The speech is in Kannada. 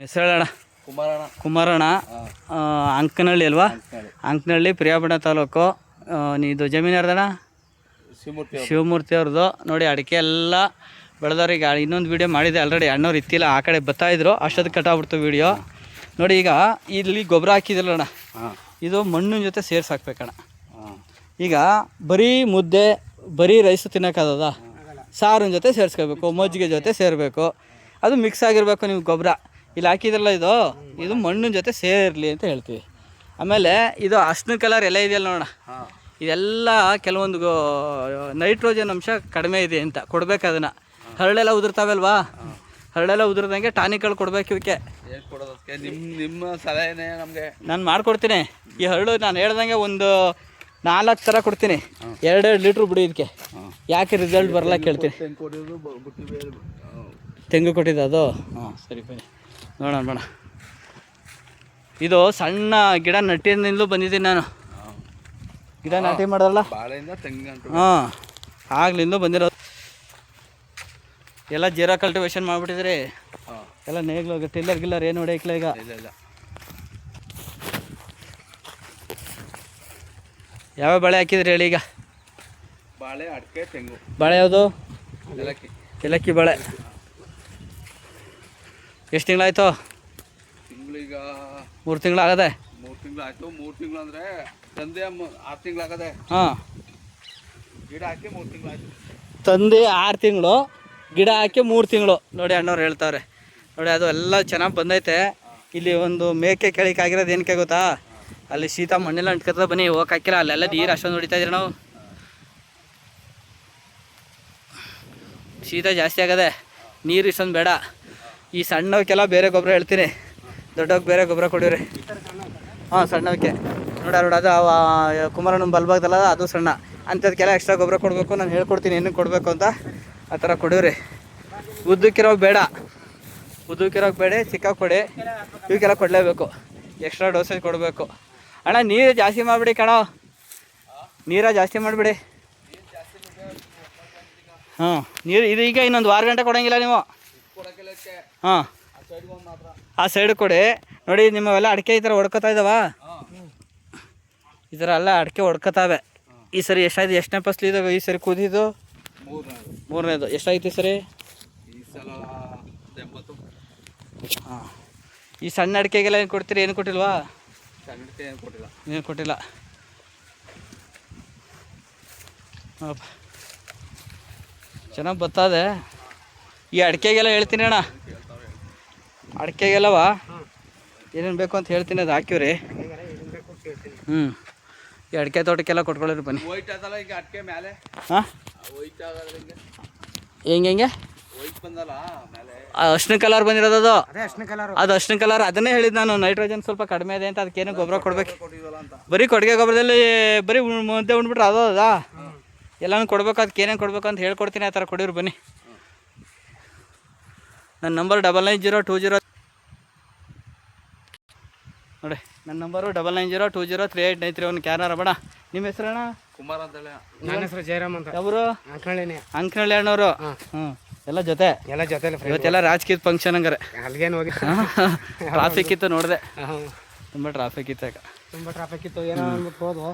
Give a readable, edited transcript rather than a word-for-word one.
ಹೆಸರಣ್ಣ ಕುಮಾರಣ್ಣ. ಕುಮಾರಣ್ಣ. ಅಂಕನಹಳ್ಳಿ ಅಲ್ವಾ? ಅಂಕನಹಳ್ಳಿ, ಪ್ರಿಯಾಪಟ್ಟಣ ತಾಲೂಕು. ಇದು ಜಮೀನು ಯಾರ್ದಣ್ಣ? ಶಿವಮೂರ್ತಿ ಅವ್ರದ್ದು. ನೋಡಿ, ಅಡಿಕೆ ಎಲ್ಲ ಬೆಳೆದವ್ರಿಗೆ ಇನ್ನೊಂದು ವೀಡಿಯೋ ಮಾಡಿದೆ ಆಲ್ರೆಡಿ. ಅಣ್ಣವ್ರು ಇತ್ತಿಲ್ಲ, ಆ ಕಡೆ ಬರ್ತಾಯಿದ್ರು, ಅಷ್ಟೊತ್ತಿಗೆ ಕಟ್ಟಾಗ್ಬಿಡ್ತು ವೀಡಿಯೋ. ನೋಡಿ, ಈಗ ಇಲ್ಲಿ ಗೊಬ್ಬರ ಹಾಕಿದಿಲ್ಲಣ್ಣ, ಇದು ಮಣ್ಣಿನ ಜೊತೆ ಸೇರ್ಸಿ ಹಾಕ್ಬೇಕಣ್ಣ. ಈಗ ಬರೀ ಮುದ್ದೆ, ಬರೀ ರೈಸು ತಿನ್ನೋಕ್ಕಾಗದ? ಸಾರಿನ ಜೊತೆ ಸೇರಿಸ್ಕೋಬೇಕು, ಮಜ್ಜಿಗೆ ಜೊತೆ ಸೇರಬೇಕು, ಅದು ಮಿಕ್ಸ್ ಆಗಿರಬೇಕು. ನೀವು ಗೊಬ್ಬರ ಇಲ್ಲಿ ಹಾಕಿದ್ರಲ್ಲ, ಇದು ಮಣ್ಣಿನ ಜೊತೆ ಸೇರಲಿ ಅಂತ ಹೇಳ್ತೀವಿ. ಆಮೇಲೆ ಇದು ಅರ್ಶಿನ ಕಲರ್ ಎಲೆ ಇದೆಯಲ್ಲ ನೋಡೋಣ, ಇದೆಲ್ಲ ಕೆಲವೊಂದು ನೈಟ್ರೋಜನ್ ಅಂಶ ಕಡಿಮೆ ಇದೆ ಅಂತ ಕೊಡ್ಬೇಕು. ಅದನ್ನು ಹರಳೆಲ್ಲ ಉದುರ್ತಾವಲ್ವಾ, ಹರಳೆಲ್ಲ ಉದುರ್ದಂಗೆ ಟಾನಿಕ್ಗಳು ಕೊಡ್ಬೇಕು ಇವಕ್ಕೆ. ನಿಮ್ಮ ಸಲಹೆನೇ ನಮಗೆ ನಾನು ಮಾಡಿಕೊಡ್ತೀನಿ. ಈ ಹರಳು ನಾನು ಹೇಳ್ದಂಗೆ ಒಂದು 4 ಥರ ಕೊಡ್ತೀನಿ, 2 ಲೀಟ್ರ್ ಬಿಡಿ ಇದಕ್ಕೆ. ಯಾಕೆ ರಿಸಲ್ಟ್ ಬರಲ್ಲ ಕೇಳ್ತೀನಿ. ತೆಂಗು ಕೊಟ್ಟಿದ್ದು ಅದು? ಸರಿ ಬನ್ನಿ ನೋಡೋಣ ಬೇಡ. ಇದು ಸಣ್ಣ ಗಿಡ ನಟ್ಟಿನಿಂದಲೂ ಬಂದಿದ್ದೀನಿ ನಾನು. ಗಿಡ ನಾಟಿ ಮಾಡೋಲ್ಲ, ಆಗ್ಲಿಂದ ಬಂದಿರೋದು. ಎಲ್ಲ ಜೀರಾ ಕಲ್ಟಿವೇಶನ್ ಮಾಡಿಬಿಟ್ಟಿದ್ರಿ, ಎಲ್ಲ ನೇಗ್ಲು ಟಿಲ್ಲರ್ ಗಿಲ್ಲರ್ ಏನು ಹೊಡೆಯಕ್ಲ ಈಗ. ಯಾವ ಬೆಳೆ ಹಾಕಿದ್ರಿ ಹೇಳಿ ಈಗ? ಬಾಳೆ, ಅಡಿಕೆ, ತೆಂಗು. ಬಾಳೆ ಯಾವುದು? ಏಲಕ್ಕಿ ಬಾಳೆ. ಎಷ್ಟು ತಿಂಗಳಾಯ್ತು? ತಿಂಗಳೀಗ 3 ತಿಂಗಳಾಗದೆ. 3 ತಿಂಗಳಾಯ್ತು. 3 ತಿಂಗಳು ಅಂದರೆ ತಂದೆ 6 ತಿಂಗಳಾಗದೆ. ಗಿಡ ಹಾಕಿ 3 ತಿಂಗಳಾಯ್ತು. ತಂದೆ 6 ತಿಂಗಳು, ಗಿಡ ಹಾಕಿ 3 ತಿಂಗಳು. ನೋಡಿ ಅಣ್ಣವ್ರು ಹೇಳ್ತಾವ್ರೆ. ನೋಡಿ, ಅದು ಎಲ್ಲ ಚೆನ್ನಾಗಿ ಬಂದೈತೆ. ಇಲ್ಲಿ ಒಂದು ಮೇಕೆ ಕೆಳಕ್ಕೆ ಆಗಿರೋದು ಏನಕ್ಕೆ ಗೊತ್ತಾ? ಅಲ್ಲಿ ಶೀತ ಮಣ್ಣೆಲ್ಲ ಅಂಟ್ಕೊತ ಬನ್ನಿ, ಹೋಗಕ್ಕೆ ಹಾಕಿಲ್ಲ. ಅಲ್ಲೆಲ್ಲ ನೀರು ಅಷ್ಟೊಂದು ಹೊಡಿತಾ ಇದ್ರಿ ನಾವು. ಶೀತ ಜಾಸ್ತಿ ಆಗದೆ, ನೀರು ಇಷ್ಟೊಂದು ಬೇಡ. ಈ ಸಣ್ಣವಕ್ಕೆಲ್ಲ ಬೇರೆ ಗೊಬ್ಬರ ಹೇಳ್ತೀನಿ, ದೊಡ್ಡವ್ಕೆ ಬೇರೆ ಗೊಬ್ಬರ ಕೊಡಿವ್ರಿ. ಸಣ್ಣವಕ್ಕೆ ನೋಡಿ ಅದು ಕುಮಾರಣ್ಣ ಬಲ್ಭಾಗದಲ್ಲ, ಅದು ಸಣ್ಣ. ಅಂಥದ್ಕೆಲ್ಲ ಎಕ್ಸ್ಟ್ರಾ ಗೊಬ್ಬರ ಕೊಡಬೇಕು. ನಾನು ಹೇಳ್ಕೊಡ್ತೀನಿ ಏನಕ್ಕೆ ಕೊಡಬೇಕು ಅಂತ. ಆ ಥರ ಕೊಡಿವ್ರಿ. ಉದ್ದಕ್ಕಿರೋಕೆ ಬೇಡ, ಚಿಕ್ಕ ಕೊಡಿ. ಇವಕ್ಕೆಲ್ಲ ಕೊಡಲೇಬೇಕು, ಎಕ್ಸ್ಟ್ರಾ ಡೋಸೇಜ್ ಕೊಡಬೇಕು. ಅಣ್ಣ, ನೀರು ಜಾಸ್ತಿ ಮಾಡಿಬಿಡಿ ಕಣೋ, ಜಾಸ್ತಿ ಮಾಡಿಬಿಡಿ. ನೀರು ಇದು ಈಗ ಇನ್ನೊಂದು 6 ಗಂಟೆ ಕೊಡೋಂಗಿಲ್ಲ ನೀವು. ಆ ಸೈಡ್ ಕೊಡಿ. ನೋಡಿ, ನಿಮ್ಮವೆಲ್ಲ ಅಡಿಕೆ ಈ ಥರ ಹೊಡ್ಕೊತಾ ಇದ್ದಾವ, ಈ ಥರ ಎಲ್ಲ ಅಡಿಕೆ ಹೊಡ್ಕೊತಾವೆ. ಈ ಸರಿ ಎಷ್ಟಾಯ್ತು? ಎಷ್ಟನೇ ಫಸ್ಲು ಇದಾವೆ ಈ ಸರಿ ಕೂದಿದ್ದು? 3ನೇದು. ಎಷ್ಟಾಯ್ತು ಈ ಸರಿ? ಈ ಸಣ್ಣ ಅಡಿಕೆಗೆಲ್ಲ ಏನು ಕೊಡ್ತೀರಿ? ಏನು ಕೊಟ್ಟಿಲ್ವಾ? ಏನು ಕೊಟ್ಟಿಲ್ಲ. ಚೆನ್ನಾಗಿ ಬರ್ತದೆ. ಈ ಅಡಿಕೆಗೆಲ್ಲ ಹೇಳ್ತೀನಿ ಅಣ್ಣ, ಅಡಿಕೆಗೆಲ್ಲವ ಏನೇನು ಬೇಕು ಅಂತ ಹೇಳ್ತೀನಿ, ಅದು ಹಾಕಿವ್ರಿ. ಈ ಅಡಿಕೆ ತೋಟಕ್ಕೆಲ್ಲ ಕೊಟ್ಕೊಳ್ಳಿರಿ ಬನ್ನಿ. ಹೆಂಗೆ ಅರ್ಶಿನ ಕಲರ್ ಬಂದಿರೋದು, ಅದು ಅರ್ಶಿನ ಕಲರ್. ಅದನ್ನೇ ಹೇಳಿದ್ದು ನಾನು, ನೈಟ್ರೋಜನ್ ಸ್ವಲ್ಪ ಕಡಿಮೆ ಇದೆ ಅಂತ. ಅದಕ್ಕೇನು ಗೊಬ್ಬರ ಕೊಡ್ಬೇಕು? ಬರೀ ಕೊಟ್ಟಿಗೆ ಗೊಬ್ಬರದಲ್ಲಿ ಬರೀ ಮುದ್ದೆ ಉಂಡ್ಬಿಟ್ರೆ ಅದಾ? ಎಲ್ಲನೂ ಕೊಡ್ಬೇಕು. ಅದಕ್ಕೆ ಏನೇನು ಕೊಡ್ಬೇಕು ಅಂತ ಹೇಳ್ಕೊಡ್ತೀನಿ. ಆ ಥರ ಕೊಡಿವ್ರಿ ಬನ್ನಿ. ನನ್ನ ನಂಬರ್ 990203 ನೋಡಿ, ನನ್ನ ನಂಬರು 9902038931. ಕ್ಯಾನಾರ ಬೇಡ. ನಿಮ್ಮ ಹೆಸರಣ್ಣ? ಕುಮಾರ್ ಅಂತೇಳಿ. ನನ್ನ ಹೆಸರು ಜಯರಾಮ್ ಅಂತ. ಯಾವರು? ಅಂಕನಹಳ್ಳಿ ಅಣ್ಣವರು. ಎಲ್ಲ ಜೊತೆ ಇವತ್ತೆಲ್ಲ ರಾಜಕೀಯದ ಫಂಕ್ಷನ್ ಹಂಗಾರೆ. ಅಲ್ಲಿಗೇನು ಹೋಗಿ ಟ್ರಾಫಿಕ್ ಇತ್ತು, ನೋಡಿದೆ. ತುಂಬ ಟ್ರಾಫಿಕ್ ಇತ್ತು. ಏನೋ ಅಂದ್ಬಿಟ್ಟು ಹೋದ್ವು.